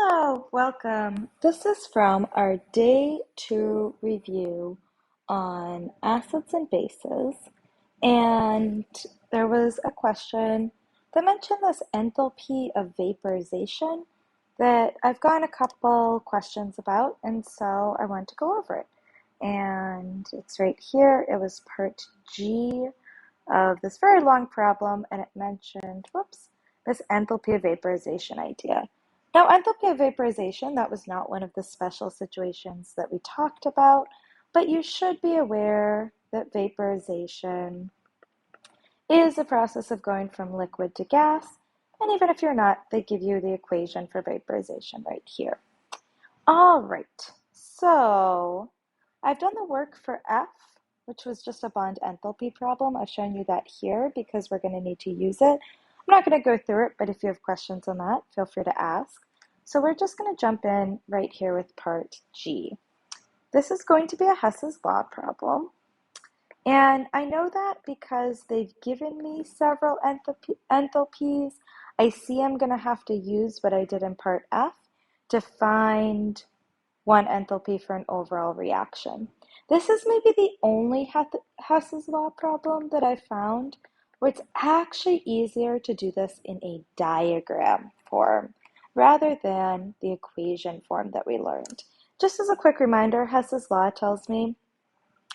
Hello, welcome. This is from our day 2 review on acids and bases. And there was a question that mentioned this enthalpy of vaporization that I've gotten a couple questions about, and so I want to go over it. And it's right here. It was part G of this very long problem, and it mentioned, this enthalpy of vaporization idea. Now, enthalpy of vaporization, that was not one of the special situations that we talked about, but you should be aware that vaporization is a process of going from liquid to gas, and even if you're not, they give you the equation for vaporization right here. All right, so I've done the work for F, which was just a bond enthalpy problem. I've shown you that here because we're going to need to use it. I'm not going to go through it, but if you have questions on that, feel free to ask. So we're just going to jump in right here with part G. This is going to be a Hess's law problem. And I know that because they've given me several enthalpies. I see I'm going to have to use what I did in part F to find one enthalpy for an overall reaction. This is maybe the only Hess's law problem that I found where it's actually easier to do this in a diagram form rather than the equation form that we learned. Just as a quick reminder, Hess's law tells me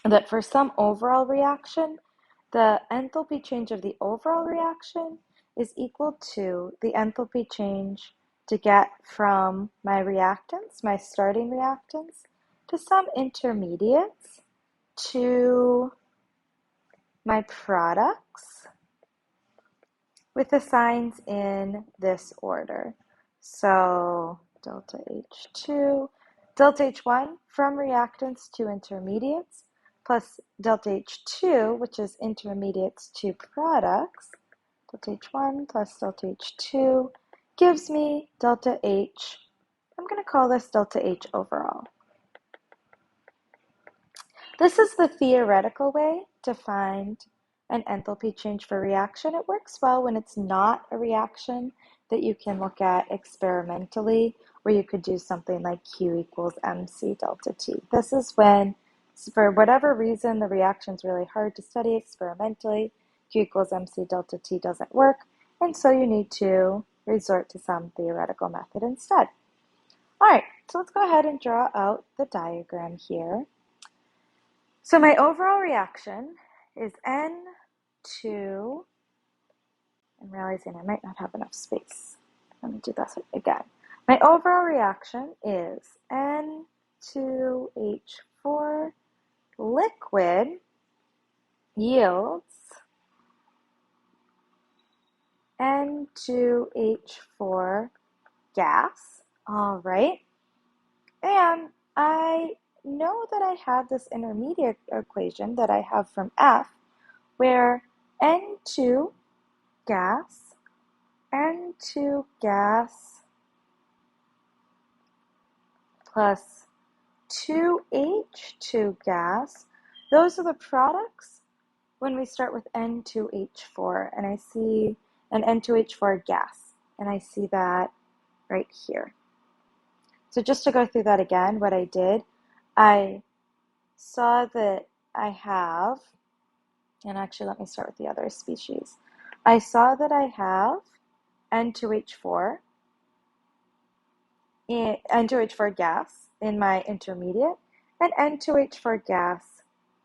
that for some overall reaction, the enthalpy change of the overall reaction is equal to the enthalpy change to get from my reactants, my starting reactants, to some intermediates, to my products, with the signs in this order. So delta H2, delta H1 from reactants to intermediates, plus delta H2, which is intermediates to products, delta H1 plus delta H2 gives me delta H. I'm going to call this delta H overall. This is the theoretical way to find an enthalpy change for reaction. It works well when it's not a reaction that you can look at experimentally, where you could do something like Q equals MC delta T. This is when, for whatever reason, the reaction's really hard to study experimentally. Q equals MC delta T doesn't work, and so you need to resort to some theoretical method instead. All right, so let's go ahead and draw out the diagram here. So my overall reaction is N2, I'm realizing I might not have enough space. Let me do that again. My overall reaction is N2H4 liquid yields N2H4 gas. All right. And I know that I have this intermediate equation that I have from F, where N2 gas plus 2H2 gas, those are the products when we start with N2H4, and I see an N2H4 gas, and I see that right here. So just to go through that again, what I did, I saw that I have, and actually let me start with the other species. I saw that I have N2H4 gas in my intermediate and N2H4 gas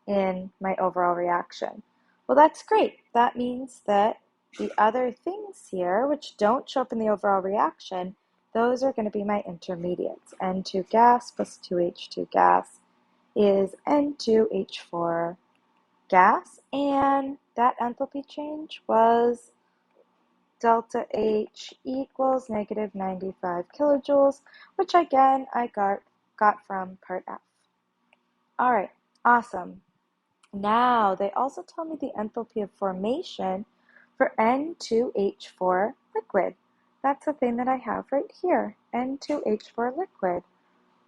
in my overall reaction. Well, that's great. That means that the other things here, which don't show up in the overall reaction, those are going to be my intermediates. N2 gas plus 2H2 gas is N2H4 gas, and that enthalpy change was delta H equals negative 95 kilojoules, which again I got from part F. All right, awesome. Now they also tell me the enthalpy of formation for N2H4 liquid. That's the thing that I have right here, N2H4 liquid.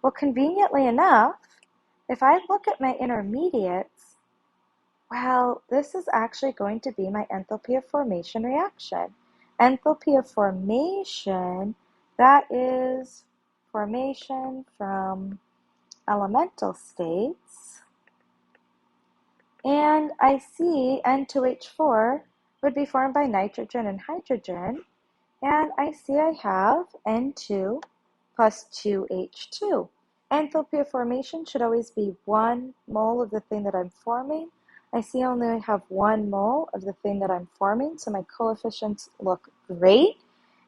Well, conveniently enough, if I look at my intermediates, well, this is actually going to be my enthalpy of formation reaction. Enthalpy of formation, that is formation from elemental states, and I see N2H4 would be formed by nitrogen and hydrogen, and I see I have N2 plus 2H2. Enthalpy of formation should always be 1 mole of the thing that I'm forming. I see I only have 1 mole of the thing that I'm forming, so my coefficients look great.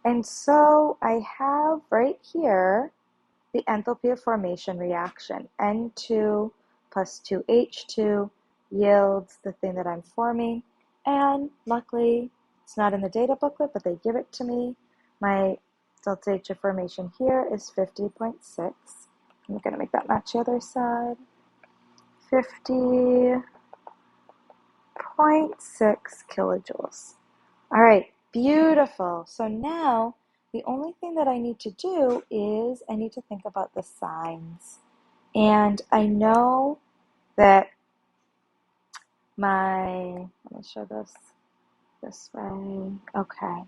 And so I have right here the enthalpy of formation reaction. N2 plus 2H2 yields the thing that I'm forming. And luckily, it's not in the data booklet, but they give it to me. My delta H of formation here is 50.6. I'm going to make that match the other side. 50.6 kilojoules. All right, beautiful. So now the only thing that I need to do is I need to think about the signs. And I know that let me show this way. Okay.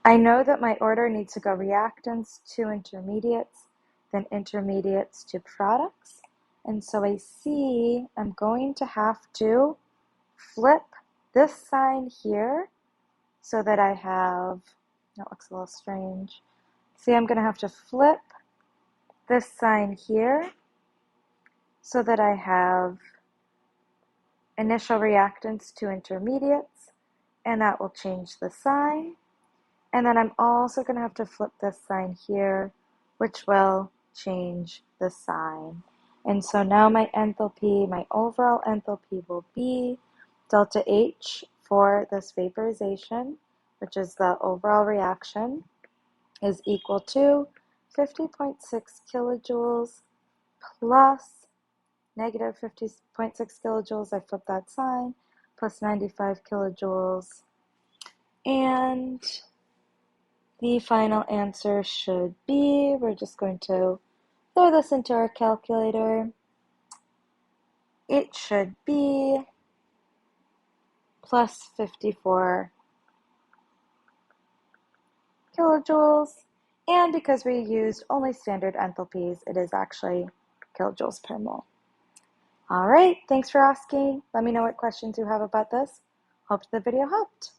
I know that my order needs to go reactants to intermediates, then intermediates to products. And so I see I'm going to have to flip this sign here so that I have, that looks a little strange. See, I'm going to have to flip this sign here so that I have initial reactants to intermediates, and that will change the sign. And then I'm also going to have to flip this sign here, which will change the sign. And so now my enthalpy, my overall enthalpy will be delta H for this vaporization, which is the overall reaction, is equal to 50.6 kilojoules plus negative 50.6 kilojoules, I flip that sign, plus 95 kilojoules. And the final answer should be, we're just going to throw this into our calculator. It should be plus 54 kilojoules. And because we used only standard enthalpies, it is actually kilojoules per mole. All right, thanks for asking. Let me know what questions you have about this. Hope the video helped.